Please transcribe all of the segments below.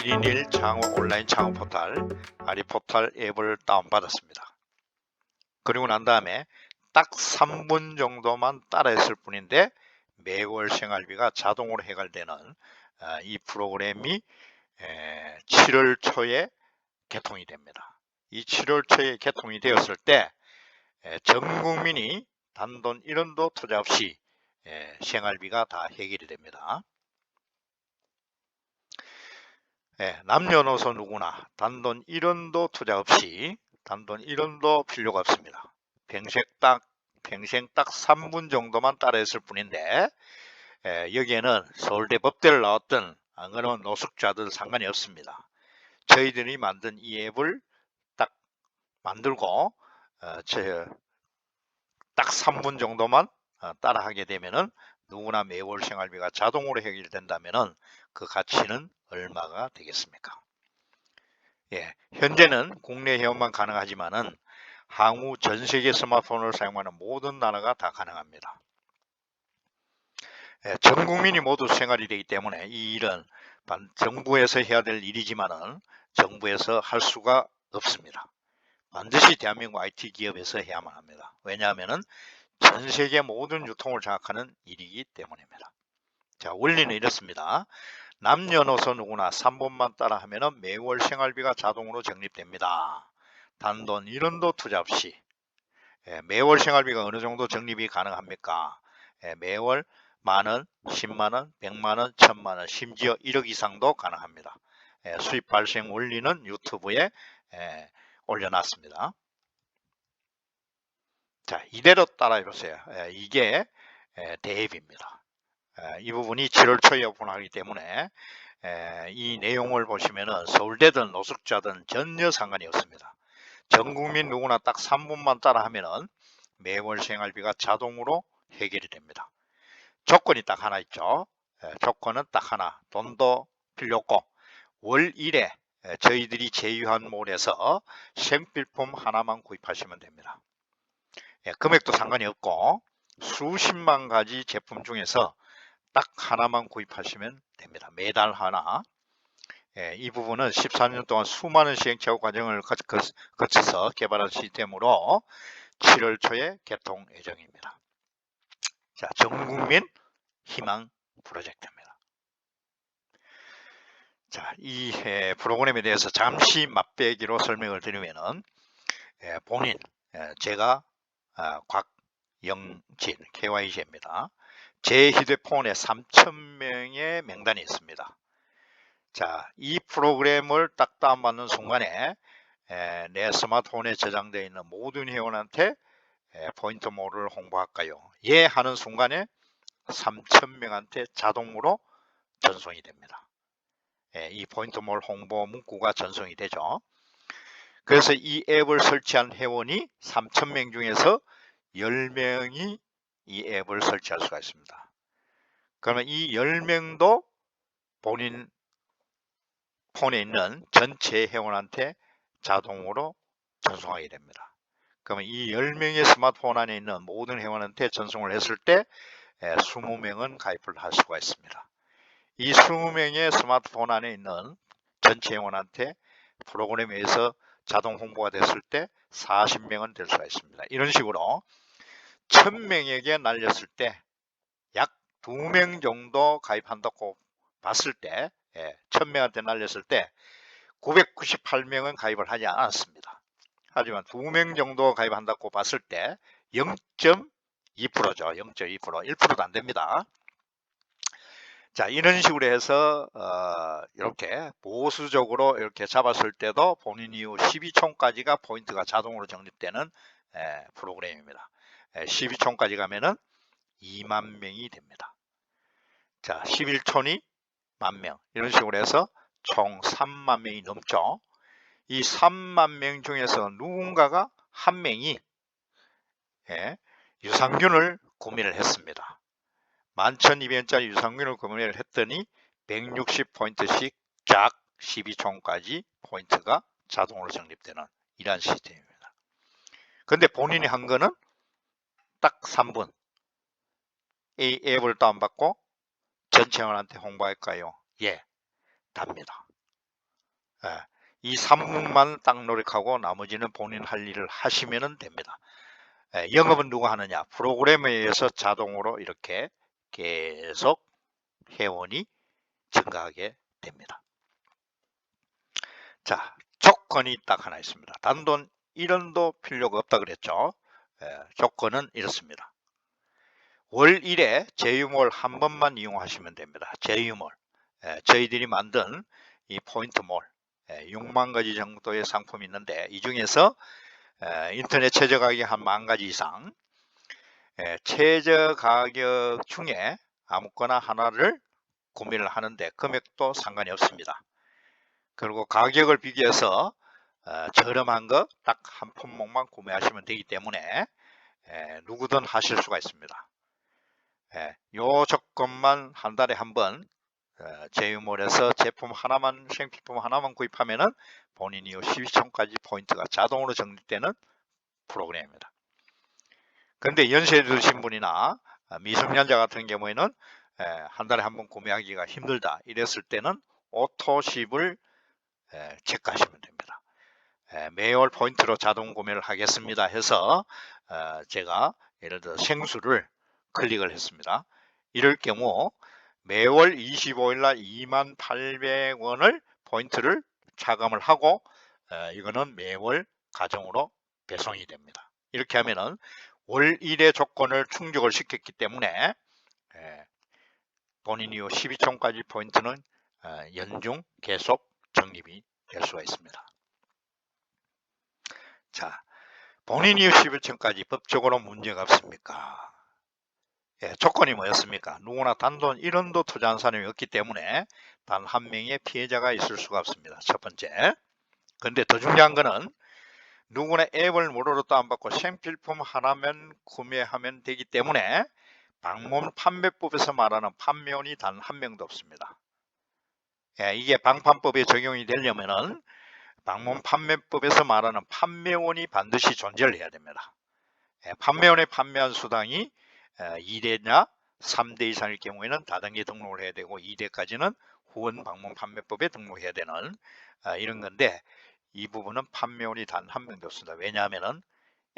1인1 창업 온라인 창업 포탈 아리포탈 앱을 다운받았습니다. 그리고 난 다음에 딱 3분 정도만 따라했을 뿐인데 매월 생활비가 자동으로 해결되는 이 프로그램이 7월 초에 개통이 됩니다. 이 7월 초에 개통이 되었을 때 전 국민이 단돈 1원도 투자 없이 생활비가 다 해결이 됩니다. 남녀노소 누구나 단돈 1원도 투자 없이 단돈 1원도 필요가 없습니다. 평생 딱 3분 정도만 따라했을 뿐인데 여기에는 서울대 법대를 나왔던 안 그러면 노숙자들 상관이 없습니다. 저희들이 만든 이 앱을 딱 만들고 딱 3분 정도만 따라하게 되면은 누구나 매월 생활비가 자동으로 해결된다면은 그 가치는 얼마가 되겠습니까? 현재는 국내 회원만 가능하지만은 향후 전 세계 스마트폰을 사용하는 모든 나라가 다 가능합니다. 전 국민이 모두 생활이 되기 때문에 이 일은 정부에서 해야 될 일이지만은 정부에서 할 수가 없습니다. 반드시 대한민국 IT 기업에서 해야만 합니다. 왜냐하면은 전 세계 모든 유통을 장악하는 일이기 때문입니다. 자, 원리는 이렇습니다. 남녀노소 누구나 3분만 따라 하면 매월 생활비가 자동으로 적립됩니다. 단돈 1원도 투자 없이. 매월 생활비가 어느 정도 적립이 가능합니까? 매월 만원, 10만원, 100만원, 1000만원, 심지어 1억 이상도 가능합니다. 수입 발생 원리는 유튜브에 올려놨습니다. 자, 이대로 따라해 보세요. 이게 대앱입니다. 이 부분이 7월 초에 오픈하기 때문에 이 내용을 보시면은 서울대든 노숙자든 전혀 상관이 없습니다. 전 국민 누구나 딱 3분만 따라 하면은 매월 생활비가 자동으로 해결이 됩니다. 조건이 딱 하나 있죠. 조건은 딱 하나, 돈도 필요 없고 월 1회 저희들이 제휴한몰에서 생필품 하나만 구입하시면 됩니다. 금액도 상관이 없고 수십만 가지 제품 중에서 딱 하나만 구입하시면 됩니다. 매달 하나. 이 부분은 14년 동안 수많은 시행착오 과정을 거쳐서 개발한 시스템으로 7월 초에 개통 예정입니다. 자, 전국민 희망 프로젝트입니다. 자, 이 프로그램에 대해서 잠시 맛배기로 설명을 드리면은 본인 제가 곽영진 KYC입니다. 제 휴대폰에 3,000명의 명단이 있습니다. 자, 이 프로그램을 딱 다운받는 순간에 내 스마트폰에 저장되어 있는 모든 회원한테 포인트 몰을 홍보할까요? 예 하는 순간에 3,000명한테 자동으로 전송이 됩니다. 이 포인트 몰 홍보 문구가 전송이 되죠. 그래서 이 앱을 설치한 회원이 3,000명 중에서 10명이 이 앱을 설치할 수가 있습니다. 그러면 이 10명도 본인 폰에 있는 전체 회원한테 자동으로 전송하게 됩니다. 그러면 이 10명의 스마트폰 안에 있는 모든 회원한테 전송을 했을 때 20명은 가입을 할 수가 있습니다. 이 20명의 스마트폰 안에 있는 전체 회원한테 프로그램에 의해서 자동 홍보가 됐을 때 40명은 될 수가 있습니다. 이런 식으로 1000명에게 날렸을 때 약 2명 정도 가입한다고 봤을 때 1000명한테 날렸을 때 998명은 가입을 하지 않았습니다. 하지만 2명 정도 가입한다고 봤을 때 0.2%죠. 0.2%, 1%도 안 됩니다. 자, 이런 식으로 해서 이렇게 보수적으로 이렇게 잡았을 때도 본인 이후 12촌까지가 포인트가 자동으로 적립되는 프로그램입니다. 12촌까지 가면은 2만 명이 됩니다. 자, 11촌이 10,000명, 이런 식으로 해서 총 3만 명이 넘죠. 이 3만 명 중에서 누군가가 한 명이 유산균을 구매를 했습니다. 11,200원짜리 유산균을 구매를 했더니 160포인트씩 쫙 12촌까지 포인트가 자동으로 적립되는 이러한 시스템입니다. 근데 본인이 한 거는 딱 3분. 이 앱을 다운받고 전체 회원한테 홍보할까요? 예, 답니다. 이 3분만 딱 노력하고 나머지는 본인 할 일을 하시면 됩니다. 영업은 누가 하느냐? 프로그램에 의해서 자동으로 이렇게 계속 회원이 증가하게 됩니다. 자, 조건이 딱 하나 있습니다. 단돈 1원도 필요가 없다 그랬죠. 조건은 이렇습니다. 월 1회 제휴몰 한 번만 이용하시면 됩니다. 제휴몰, 저희들이 만든 이 포인트몰 6만 가지 정도의 상품이 있는데 이 중에서 인터넷 최저 가격이 한 10,000가지 이상, 최저 가격 중에 아무거나 하나를 구매를 하는데 금액도 상관이 없습니다. 그리고 가격을 비교해서 저렴한 거 딱 한 품목만 구매하시면 되기 때문에 누구든 하실 수가 있습니다. 요 조건만 한 달에 한 번 제휴몰에서 제품 하나만, 생필품 하나만 구입하면은 본인이 12,000까지 포인트가 자동으로 적립되는 프로그램입니다. 그런데 연세 드신 분이나 미성년자 같은 경우에는 한 달에 한 번 구매하기가 힘들다 이랬을 때는 오토십을 체크하시면 됩니다. 매월 포인트로 자동 구매를 하겠습니다 해서 제가 예를 들어 생수를 클릭을 했습니다. 이럴 경우 매월 25일날 28,000원을 포인트를 차감을 하고 이거는 매월 가정으로 배송이 됩니다. 이렇게 하면은 월 1회 조건을 충족을 시켰기 때문에 본인이 12,000까지 포인트는 연중 계속 적립이 될 수가 있습니다. 자, 본인이 11,000까지 법적으로 문제가 없습니까? 조건이 뭐였습니까? 누구나 단돈 1원도 투자한 사람이 없기 때문에 단 한 명의 피해자가 있을 수가 없습니다. 첫 번째. 그런데 더 중요한 거는 누구나 앱을 무료로 다운받고 생필품 하나만 구매하면 되기 때문에 방문 판매법에서 말하는 판매원이 단 한 명도 없습니다. 이게 방판법에 적용이 되려면은 방문 판매법에서 말하는 판매원이 반드시 존재를 해야 됩니다. 판매원의 판매한 수당이 2대냐 3대 이상일 경우에는 다단계 등록을 해야 되고 2대까지는 후원 방문 판매법에 등록해야 되는 이런 건데 이 부분은 판매원이 단 한 명도 없습니다. 왜냐하면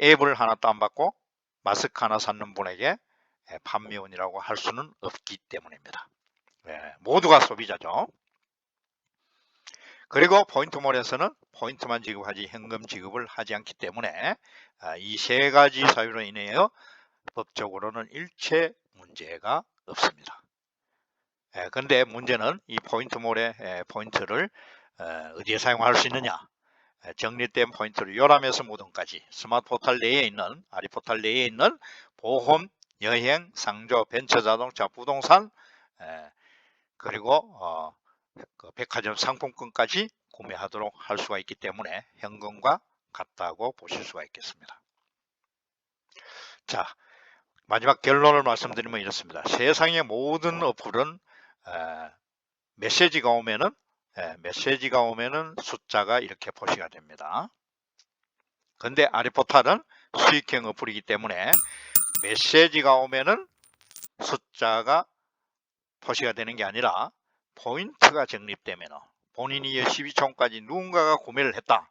앱을 하나 다운받고 마스크 하나 샀는 분에게 판매원이라고 할 수는 없기 때문입니다. 모두가 소비자죠. 그리고 포인트몰에서는 포인트만 지급하지 현금 지급을 하지 않기 때문에 이 세 가지 사유로 인하여 법적으로는 일체 문제가 없습니다. 그런데 문제는 이 포인트몰의 포인트를 어디에 사용할 수 있느냐? 적립된 포인트를 요람에서 무덤까지 스마트 포털 내에 있는 아리포털 내에 있는 보험, 여행, 상조, 벤처자동차, 부동산 그리고 그 백화점 상품권까지 구매하도록 할 수가 있기 때문에 현금과 같다고 보실 수가 있겠습니다. 자, 마지막 결론을 말씀드리면 이렇습니다. 세상의 모든 어플은 메시지가 오면은 숫자가 이렇게 표시가 됩니다. 근데 아리포탈은 수익형 어플이기 때문에 메시지가 오면은 숫자가 표시가 되는 게 아니라 포인트가 적립되면 본인이 12,000원까지 누군가가 구매를 했다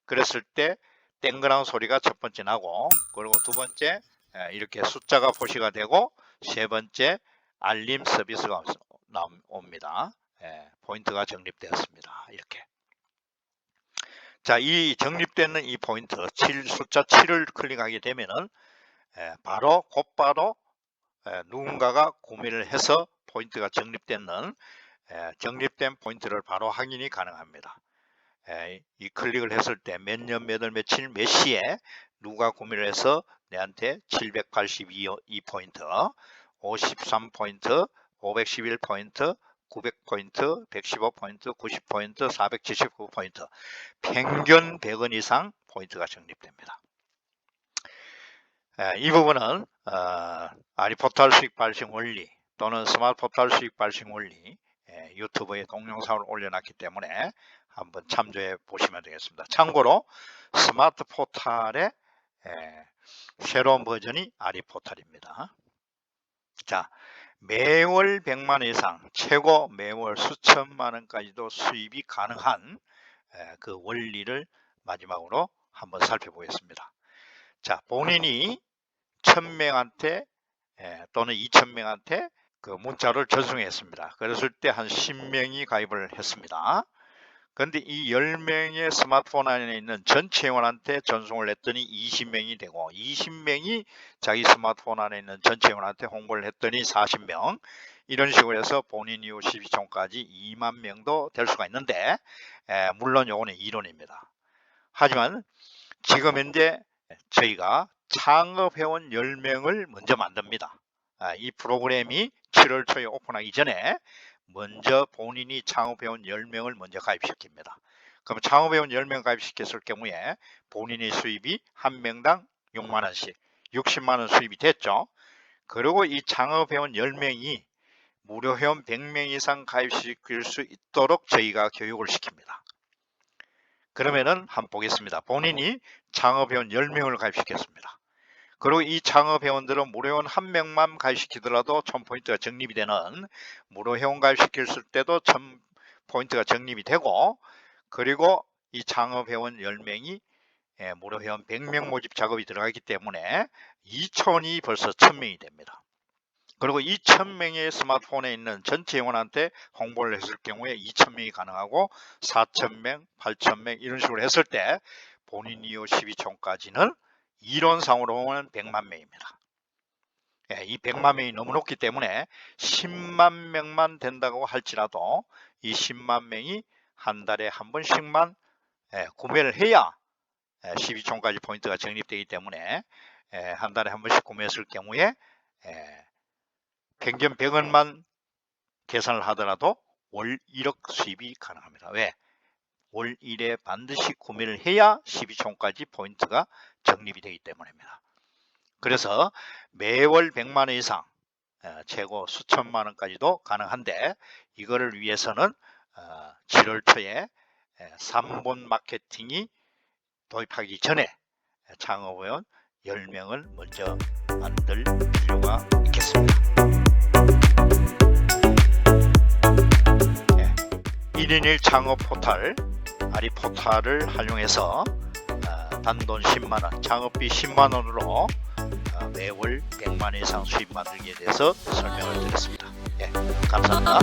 그랬을 때 땡그랑 소리가 첫 번째 나고, 그리고 두 번째 이렇게 숫자가 표시가 되고, 세 번째 알림 서비스가 옵니다. 포인트가 적립되었습니다. 이렇게. 자, 이 적립되는 이 포인트 숫자 7을 클릭하게 되면은 곧바로 누군가가 구매를 해서 포인트가 적립되는 적립된 포인트를 바로 확인이 가능합니다. 이 클릭을 했을 때 몇 년, 몇 월, 며칠, 몇 시에 누가 구매를 해서 내한테 782포인트, 53포인트, 511포인트, 900포인트, 115포인트, 90포인트, 479포인트, 평균 100원 이상 포인트가 적립됩니다. 이 부분은 아리포털 수익 발생 원리 또는 스마트 포털 수익 발생 원리 유튜브에 동영상을 올려놨기 때문에 한번 참조해 보시면 되겠습니다. 참고로 스마트 포털의 새로운 버전이 아리포털입니다. 자, 매월 100만 원 이상 최고 매월 수천만 원까지도 수입이 가능한 그 원리를 마지막으로 한번 살펴보겠습니다. 자, 본인이 1000명한테 또는 2000명한테 그 문자를 전송했습니다. 그랬을 때 한 10명이 가입을 했습니다. 그런데 이 10명의 스마트폰 안에 있는 전체 회원한테 전송을 했더니 20명이 되고, 20명이 자기 스마트폰 안에 있는 전체 회원한테 홍보를 했더니 40명, 이런 식으로 해서 본인 이후 12촌까지 2만 명도 될 수가 있는데, 물론 요거는 이론입니다. 하지만 지금 현재 저희가 창업회원 10명을 먼저 만듭니다. 이 프로그램이 7월 초에 오픈하기 전에 먼저 본인이 창업회원 10명을 먼저 가입시킵니다. 그럼 창업회원 10명 가입시켰을 경우에 본인의 수입이 한 명당 6만원씩 60만원 수입이 됐죠. 그리고 이 창업회원 10명이 무료회원 100명 이상 가입시킬 수 있도록 저희가 교육을 시킵니다. 그러면은 한번 보겠습니다. 본인이 창업회원 10명을 가입시켰습니다. 그리고 이 창업회원들은 무료회원 1명만 가입시키더라도 1000포인트가 적립이 되는, 무료회원 가입시켰을 때도 1000포인트가 적립이 되고, 그리고 이 창업회원 10명이 무료회원 100명 모집 작업이 들어가기 때문에 2000이 벌써 1000명이 됩니다. 그리고 2000명의 스마트폰에 있는 전체 회원한테 홍보를 했을 경우에 2000명이 가능하고, 4000명, 8000명 이런 식으로 했을 때 본인 이후 12촌까지는 이론상으로 보면 100만 명입니다. 이 100만 명이 너무 높기 때문에 10만 명만 된다고 할지라도 이 10만 명이 한 달에 한 번씩만 구매를 해야 12촌까지 포인트가 적립되기 때문에 한 달에 한 번씩 구매했을 경우에 평균 100원만 계산을 하더라도 월 1억 수입이 가능합니다. 왜? 월 1에 반드시 구매를 해야 12촌까지 포인트가 적립이 되기 때문입니다. 그래서 매월 100만원 이상, 최고 수천만원까지도 가능한데, 이거를 위해서는 7월 초에 3본 마케팅이 도입하기 전에 창업회원 10명을 먼저 만들 필요가 있겠습니다. 1인 1 창업 포탈, 아리포탈을 활용해서 단돈 10만원, 창업비 10만원으로 매월 100만원 이상 수입 만들기에 대해서 설명을 드렸습니다. 감사합니다.